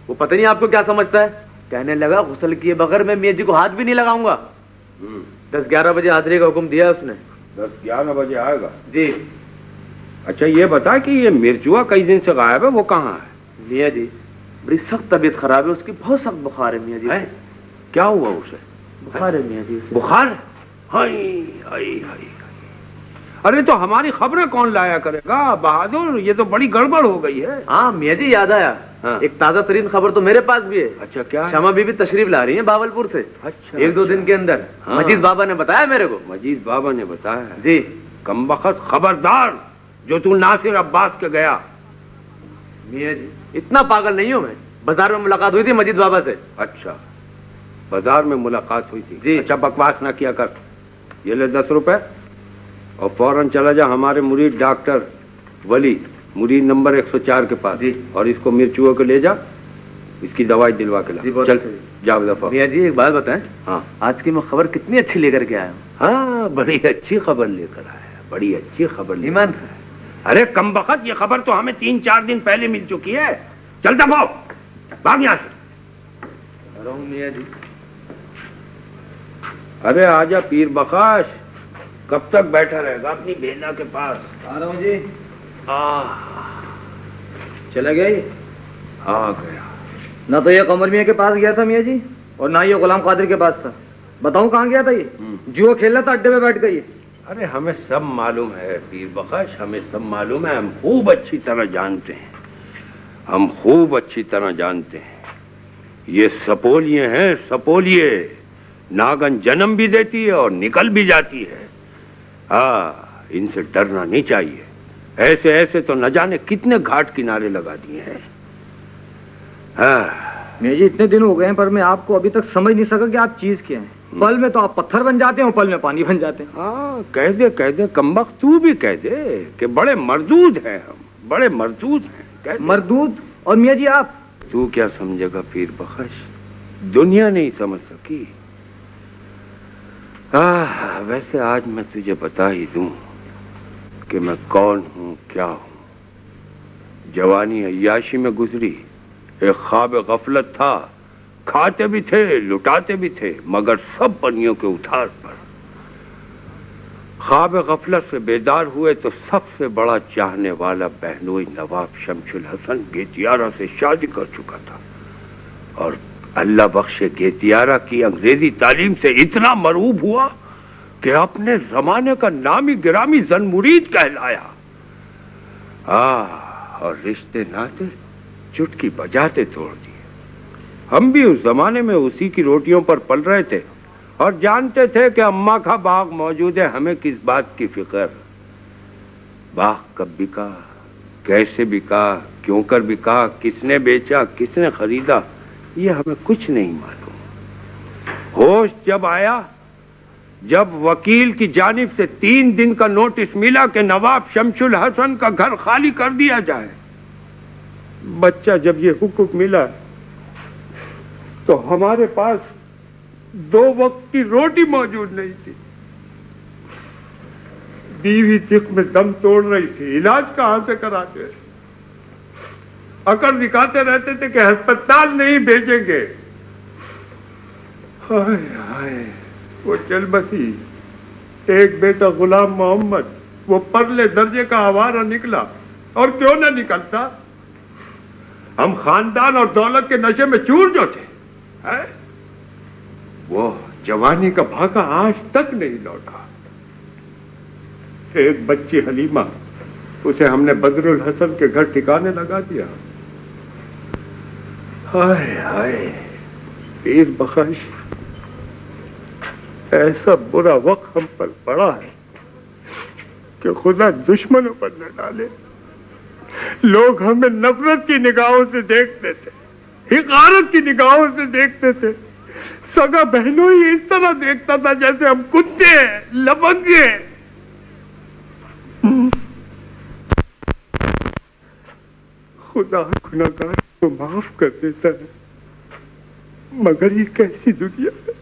वो पता नहीं आपको क्या समझता है, कहने लगा गुस्ल किए बगैर मैं मियाँ जी को हाथ भी नहीं लगाऊंगा। 10-11 बजे हाजिरी का हुक्म दिया उसने। 10-11 बजे आएगा जी। अच्छा ये बता कि ये मिर्चुआ कई दिन से गायब है, वो कहाँ है? मियाँ जी बड़ी सख्त तबीयत खराब है उसकी, बहुत सख्त बुखार है मियाँ जी। है? क्या हुआ उसे? बुखार है मियाँ जी उसे। बुखार? हाय हाय हाय। अरे तो हमारी खबरें कौन लाया करेगा बहादुर, ये तो बड़ी गड़बड़ हो गई है। हाँ मियाँ जी याद आया। हाँ। एक ताजा तरीन खबर तो मेरे पास भी है। अच्छा क्या? शमा बीबी तशरीफ ला रही है बावलपुर से। अच्छा 1-2 दिन के अंदर। हाँ। मजीद बाबा ने बताया मेरे को। मजीद बाबा ने बताया? जी। कमबख्त खबरदार जो तू नासिर अब्बास के गया। मियाँ जी इतना पागल नहीं हूँ मैं, बाजार में मुलाकात हुई थी मजीद बाबा से। अच्छा बाजार में मुलाकात हुई थी? जी। अच्छा बकवास ना किया कर, ये ले 10 रुपए और फौरन चला जा हमारे मुरीद डॉक्टर वली, मुरीद नंबर 104 के पास। जी। और इसको मिर्चुओं को ले जा, इसकी दवाई दिलवा के ला। चल जा दफा। मियाँ जी एक बात बताएं। हाँ। आज की मैं खबर कितनी अच्छी लेकर के आया हूँ। हाँ बड़ी अच्छी खबर लेकर आया, बड़ी अच्छी खबर। ईमान। अरे कमबख्त ये खबर तो हमें 3-4 दिन पहले मिल चुकी है। चल दफा भाग यहाँ से। मियाँ जी। अरे आजा पीर बखाश, कब तक बैठा रहेगा अपनी बेला के पास? आ रहा हूँ जी। चला गया ये? आ गया। ना तो ये कमर मियाँ के पास गया था मियाँ जी, और ना ये गुलाम कादिर के पास था। बताऊं कहाँ गया था ये? जुआ खेलना था, अड्डे में बैठ गई। अरे हमें सब मालूम है पीर बखाश, हमें सब मालूम है, हम खूब अच्छी तरह जानते हैं, हम खूब अच्छी तरह जानते हैं। ये सपोलिये हैं, सपोलिये। नागन जन्म भी देती है और निकल भी जाती है। हाँ इनसे डरना नहीं चाहिए, ऐसे ऐसे तो न जाने कितने घाट किनारे लगा दिए हैं। हाँ मियाँ जी इतने दिन हो गए हैं पर मैं आपको अभी तक समझ नहीं सका कि आप चीज क्या हैं। पल में तो आप पत्थर बन जाते हैं, पल में पानी बन जाते हैं। हाँ कह दे कमबख्त, तू भी कह दे कि बड़े मरदूद हैं हम, बड़े मरदूद हैं। मरदूद? और मियाँ जी आप? तू क्या समझेगा पीर बख्श, दुनिया नहीं समझ सकी। वैसे आज मैं तुझे बता ही दूं कि मैं कौन हूं, क्या हूं। जवानी अय्याशी में गुजरी, एक ख्वाब गफलत था, खाते भी थे लुटाते भी थे, मगर सब बनियों के उठार पर। ख्वाब गफलत से बेदार हुए तो सबसे बड़ा चाहने वाला बहनोई नवाब शमशुल हसन गेतियारा से शादी कर चुका था, और अल्लाह बख्शे गेतियारा की अंग्रेजी तालीम से इतना मरूब हुआ कि अपने जमाने का नामी गिरामी जन-मुरीद कहलाया। और रिश्ते नाते चुटकी बजाते तोड़ दिए। हम भी उस जमाने में उसी की रोटियों पर पल रहे थे और जानते थे कि अम्मा का बाग मौजूद है, हमें किस बात की फिक्र। बाग कब बिका, कैसे बिका, क्यों कर बिका, किसने बेचा, किसने खरीदा, ये हमें कुछ नहीं मालूम। होश जब आया, जब वकील की जानिब से 3 दिन का नोटिस मिला कि नवाब शमशुल हसन का घर खाली कर दिया जाए, बच्चा जब ये हुक्म मिला तो हमारे पास 2 वक्त की रोटी मौजूद नहीं थी। बीवी दिख में दम तोड़ रही थी, इलाज कहां से कराते, अकड़ दिखाते रहते थे कि अस्पताल नहीं भेजेंगे। हाय हाय वो चल बसी। एक बेटा गुलाम मोहम्मद, वो परले दर्जे का आवारा निकला, और क्यों ना निकलता, हम खानदान और दौलत के नशे में चूर जो थे, है? वो जवानी का भागा आज तक नहीं लौटा। एक बच्ची हलीमा, उसे हमने बदरुल हसन के घर ठिकाने लगा दिया। हाय हाय पीर बख्श, ऐसा बुरा वक्त हम पर पड़ा है कि खुदा दुश्मनों पर न डाले। लोग हमें नफरत की निगाहों से देखते थे, हिकारत की निगाहों से देखते थे। सगा बहनों ही इस तरह देखता था जैसे हम कुत्ते हैं, लबंगे। खुदा गुनाहगार को माफ कर देता है, मगर ये कैसी दुनिया है,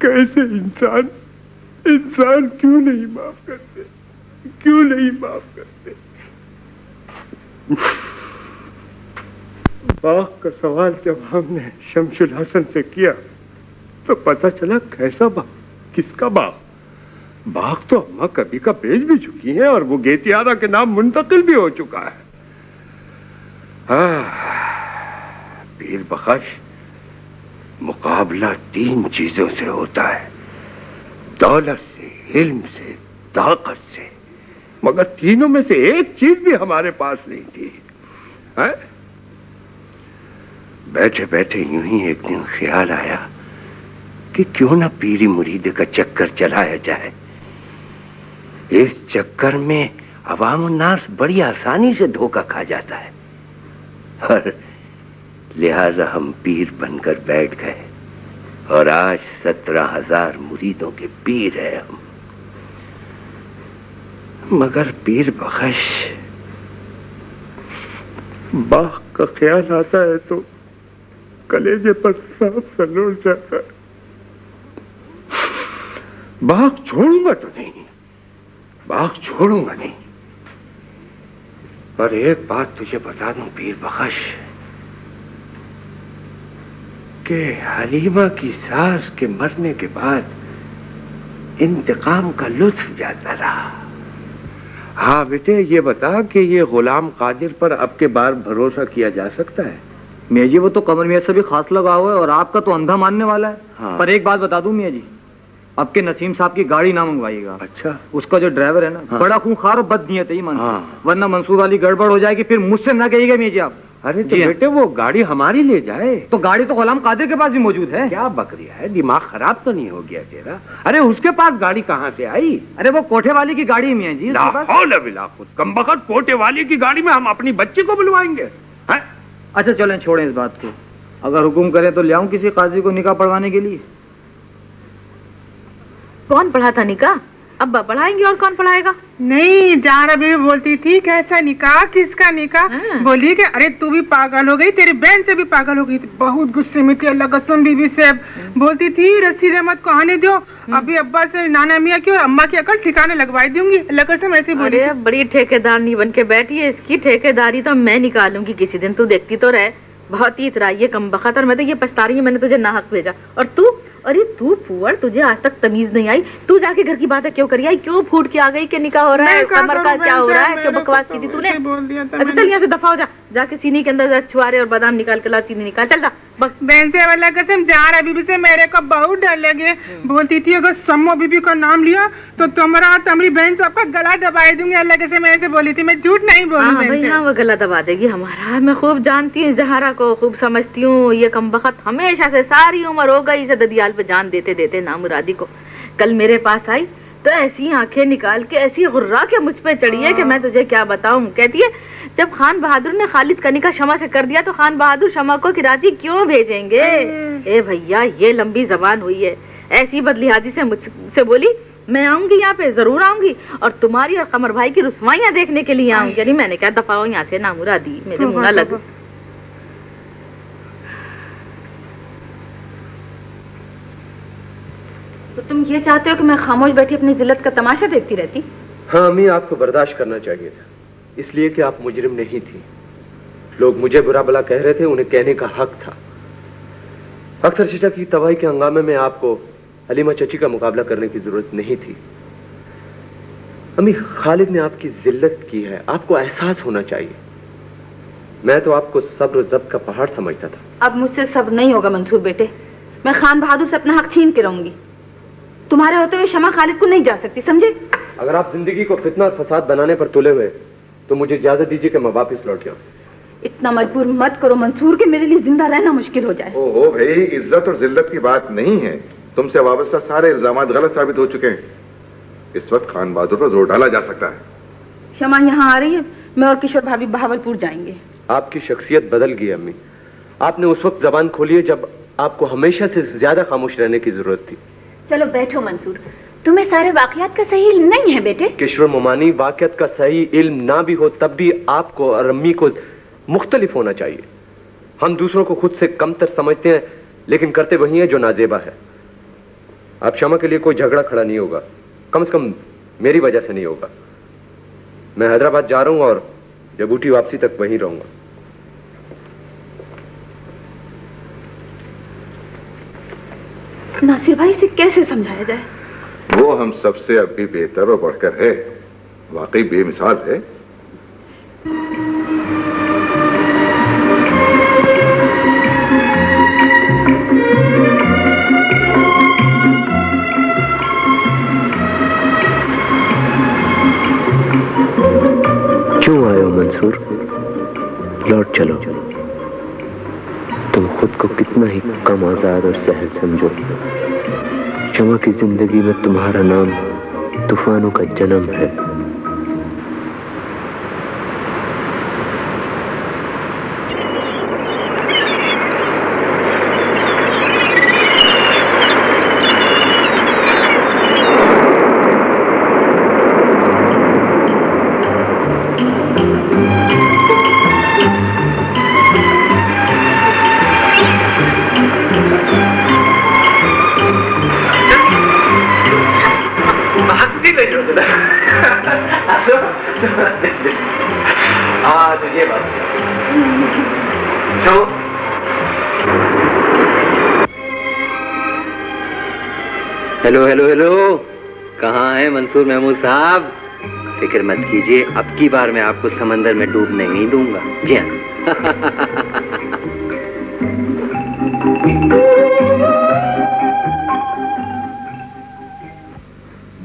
कैसे इंसान क्यों नहीं माफ करते, क्यों नहीं माफ करते। बाग का सवाल जब हमने शमशुल हसन से किया तो पता चला कैसा बाग, किसका बाग। बाग तो अम्मा कभी का बेच भी चुकी हैं और वो गेतियारा के नाम मुंतकिल भी हो चुका है। पीर बख्श, मुकाबला 3 चीजों से होता है, दौलत से, इल्म से, ताकत से, मगर तीनों में से एक चीज भी हमारे पास नहीं थी। है? बैठे बैठे यूं ही एक दिन ख्याल आया कि क्यों ना पीरी मुरीदे का चक्कर चलाया जाए। इस चक्कर में अवाम उन्नास बड़ी आसानी से धोखा खा जाता है और लिहाजा हम पीर बनकर बैठ गए और आज 17,000 मुरीदों के पीर है हम। मगर पीर बख्श, बाग का ख्याल आता है तो कलेजे पर सांप सा लौट जाता है। बाग छोड़ूंगा तो नहीं, बाग छोड़ूंगा नहीं। पर एक बात तुझे बता दूं पीर बख्श, कि हलीमा की सास के मरने के बाद इंतकाम का लुत्फ जाता रहा। हाँ बेटे, ये बता कि ये गुलाम कादिर पर अब के बार भरोसा किया जा सकता है? मियाँ जी वो तो कमर मियाँ से भी खास लगा हुआ है और आपका तो अंधा मानने वाला है। हाँ। पर एक बात बता दूं मियाँ जी, आपके नसीम साहब की गाड़ी ना मंगवाइएगा। अच्छा। उसका जो ड्राइवर है ना, हाँ। बड़ा खूंखार और बदनीयत है मंसूर। हाँ। वरना मंसूर वाली गड़बड़ हो जाएगी, फिर मुझसे ना कहिएगा मियाँ जी आप। अरे तो बेटे वो गाड़ी हमारी ले जाए। तो गाड़ी तो गुलाम कादिर के पास भी मौजूद है। क्या बकरिया है, दिमाग खराब तो नहीं हो गया तेरा? अरे उसके पास गाड़ी कहाँ से आई? अरे वो कोठे वाली की गाड़ी है मियाँ जी। कमबख्त कोठे वाली की गाड़ी में हम अपनी बच्ची को बुलवाएंगे? अच्छा चलें, छोड़ें इस बात को। अगर हुक्म करें तो ले आऊं किसी काजी को निकाह पढ़वाने के लिए। कौन पढ़ाता निकाह? अब्बा पढ़ाएंगे और कौन पढ़ाएगा? नहीं, जहाँ भी बोलती थी कैसा निकाह, किसका निकाह। बोली कि अरे तू भी पागल हो गई, तेरी बहन से भी पागल हो गई। बहुत गुस्से में थी अल्लाह कसम बीवी से। बोलती थी रस्सी रहमत को आने दो, अभी अब्बा से नाना मियाँ की और अम्मा की अकल ठिकाने लगवाई दूंगी। अल्लाह कसम ऐसी बोली। अरे बड़ी ठेकेदार नहीं बन के बैठी है, इसकी ठेकेदारी तो मैं निकालूंगी किसी दिन, तू देखती तो रहे। बहुत ही इतराई है कमबख्त, और मैं तो ये पछता रही हूँ मैंने तुझे नाहक भेजा। और तू, अरे तू फुअर, तुझे आज तक तमीज नहीं आई? तू जाके घर की बातें क्यों करी आई? क्यों फूट के आ गई कि निकाह हो रहा है, कमर का क्या हो रहा है, क्यों बकवास की थी तूने? अच्छा चल यहाँ से दफा हो जा, जाके सीनी के अंदर छुआरे और बादाम निकाल के ला, चीनी निकाल, चल जा। बहन से अल्लाह कसम जहाँ बीबी से मेरे को बहुत डर लगे। बोलती थी अगर सम्मो बीबी का नाम लिया तो तुम्हारी बहन सबका गला दबाई दूंगी। अल्लाह कसम ऐसे बोली थी, मैं झूठ नहीं बोलूं। भाई हाँ, वो गला दबा देगी हमारा। मैं खूब जानती हूँ जहारा को, खूब समझती हूँ। ये कमबख्त हमेशा से सारी उम्र हो गई इसे ददियाल पे जान देते देते नामुरादी को। कल मेरे पास आई तो ऐसी आंखें निकाल के ऐसी गुर्रा के मुझ पे चढ़ी है कि मैं तुझे क्या बताऊं। कहती है जब खान बहादुर ने खालिद कनी का शमा से कर दिया तो खान बहादुर शमा को कराची क्यों भेजेंगे? ए भैया ये लंबी जबान हुई है। ऐसी बदलिहाजी से मुझसे बोली मैं आऊंगी यहाँ पे, जरूर आऊंगी, और तुम्हारी और कमर भाई की रुसवाइयां देखने के लिए आऊंगी। यानी मैंने क्या दफा हो यहाँ से नामुरादी, मेरे मुंह ना लग। तो तुम ये चाहते हो कि मैं खामोश बैठी अपनी जिल्लत का तमाशा देखती रहती? हाँ अम्मी, आपको बर्दाश्त करना चाहिए था, इसलिए कि आप मुजरिम नहीं थी। लोग मुझे बुरा भला कह रहे थे, उन्हें कहने का हक था। अख्तर चचा की तबाही के हंगामे में आपको हलीमा चची का मुकाबला करने की जरूरत नहीं थी। अम्मी, खालिद ने आपकी जिल्लत की है, आपको एहसास होना चाहिए। मैं तो आपको सब्र और ज़ब्त का पहाड़ समझता था। अब मुझसे सब्र नहीं होगा मंसूर बेटे, मैं खान बहादुर से अपना हक छीन के रहूंगी। तुम्हारे होते हुए शमा खालिद को नहीं जा सकती, समझे? अगर आप जिंदगी को फितना और फसाद बनाने पर तुले हुए तो मुझे इजाजत दीजिए कि मैं वापस लौट जाऊं। इतना मजबूर मत करो मंसूर कि मेरे लिए जिंदा रहना मुश्किल हो जाए। ओहो भाई, इज्जत और जिल्लत की बात नहीं है। तुमसे वाबस्ता सारे इल्जामात गलत साबित हो चुके हैं। इस वक्त खान बहादुर पर जोर डाला जा सकता है। शमा यहाँ आ रही है, मैं और किशोर भाभी बहावलपुर जाएंगे। आपकी शख्सियत बदल गई अम्मी। आपने उस वक्त जबान खोली है जब आपको हमेशा से ज्यादा खामोश रहने की जरूरत थी। चलो बैठो मंसूर, तुम्हें सारे वाकयात का सही इल्म नहीं है बेटे। किशोर मोमानी, वाकयात का सही इल्म ना भी हो तब भी आपको और अम्मी को मुख्तलिफ होना चाहिए। हम दूसरों को खुद से कमतर समझते हैं लेकिन करते वही है जो नाजेबा है। अब शमा के लिए कोई झगड़ा खड़ा नहीं होगा, कम से कम मेरी वजह से नहीं होगा। मैं हैदराबाद जा रहा हूं और जब उठी वापसी तक वहीं रहूंगा। नासिर भाई इसे कैसे समझाया जाए? वो हम सबसे अब भी बेहतर और बढ़कर है, वाकई बेमिसाल है। क्यों आए हो मंसूर? लौट चलो। तुम खुद को कितना ही कम आजाद और सहल समझो। शमा की जिंदगी में तुम्हारा नाम तूफानों का जन्म है। हाँ तो ये बात तो हेलो हेलो हेलो, कहाँ है मंसूर महमूद साहब? फिक्र मत कीजिए, अब की बार मैं आपको समंदर में डूबने नहीं दूंगा। जी हाँ।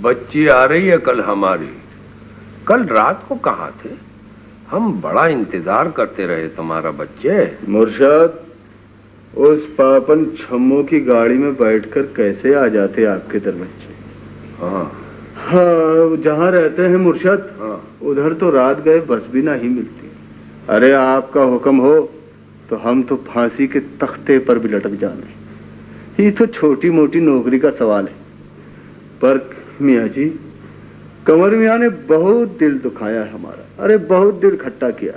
बच्ची आ रही है कल हमारी। कल रात को कहाँ थे? हम बड़ा इंतजार करते रहे तुम्हारा बच्चे। मुर्शद, उस पापन छम्मो की गाड़ी में बैठकर कैसे आ जाते आपके दरवाजे? हाँ हाँ, जहाँ रहते हैं मुर्शद, हाँ। उधर तो रात गए बस भी नहीं मिलती। अरे आपका हुक्म हो तो हम तो फांसी के तख्ते पर भी लटक जाने। ये तो छोटी मोटी नौकरी का सवाल है। पर मियाँ जी, कंवर मियाँ ने बहुत दिल दुखाया है हमारा। अरे बहुत दिल खट्टा किया।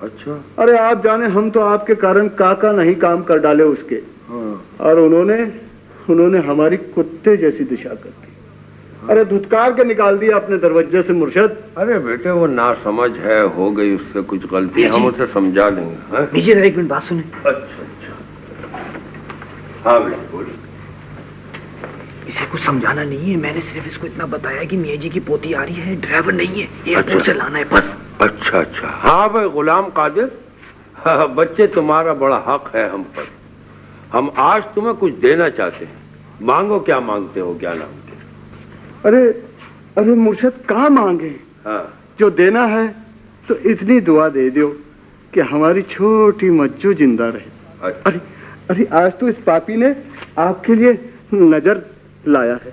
अच्छा। अरे आप जाने, हम तो आपके कारण काका नहीं काम कर डाले उसके। हाँ। और उन्होंने हमारी कुत्ते जैसी दिशा कर दी। हाँ। अरे धुतकार के निकाल दिया अपने दरवाजे से मुर्शद। अरे बेटे, वो ना समझ है, हो गई उससे कुछ गलती, हम उसे समझा लेंगे। नीचे एक मिनट बात सुने। अच्छा अच्छा। हाँ बेटे बोलो। इसे कुछ समझाना नहीं है, मैंने सिर्फ इसको इतना बताया कि मियाँ जी की पोती आ रही है, ड्राइवर नहीं है, एयरपोर्ट से लाना है बस। अच्छा अच्छा। हाँ भाई गुलाम कादिर, हाँ, बच्चे तुम्हारा बड़ा हक है हम पर। हम आज तुम्हें कुछ देना चाहते हैं। मांगो, क्या मांगते हो, क्या नाम? अरे मुर्शद, कहाँ मांगे? हाँ। जो देना है तो इतनी दुआ दे दो कि हमारी छोटी मज्जू जिंदा रहे। अच्छा। अरे आज तो इस पापी ने आपके लिए नजर लाया है।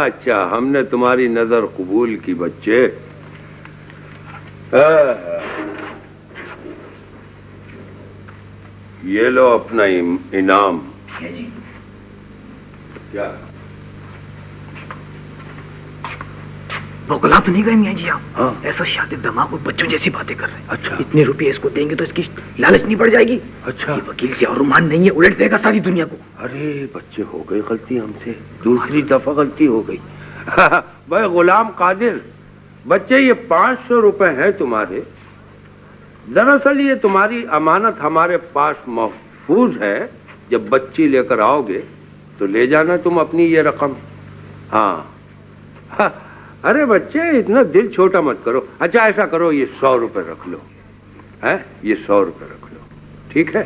अच्छा, हमने तुम्हारी नजर कबूल की बच्चे। ये लो अपना इनाम। क्या वो गुलाब तो नहीं गए मियाँ जी आप? हाँ। ऐसा शातिर दिमाग और बच्चों जैसी बातें कर रहे हैं। अच्छा। इतने रुपए इसको देंगे तो इसकी लालच नहीं बढ़ जाएगी? अच्छा। ये वकील से और रुमान नहीं है, उलट देगा सारी दुनिया को। अरे बच्चे, हो गई गलती हमसे, दूसरी दफा गलती हो गई। भाई गुलाम कादिर, बच्चे ये 500 रुपए हैं तुम्हारे। दरअसल ये तुम्हारी अमानत हमारे पास महफूज है। जब बच्ची लेकर आओगे तो ले जाना तुम अपनी ये रकम। हाँ। अरे बच्चे, इतना दिल छोटा मत करो। अच्छा ऐसा करो, ये 100 रुपए रख लो। है, ये 100 रुपए रख लो, ठीक है?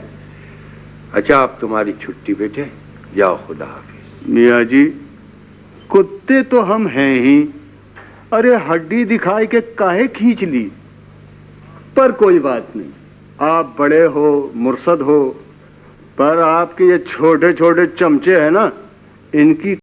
अच्छा, अब तुम्हारी छुट्टी बेटे, जाओ, खुदा हाफिज। मियाँ जी, कुत्ते तो हम हैं ही। अरे हड्डी दिखाई के काहे खींच ली? पर कोई बात नहीं, आप बड़े हो, मुर्शद हो, पर आपके ये छोटे छोटे चमचे हैं ना, इनकी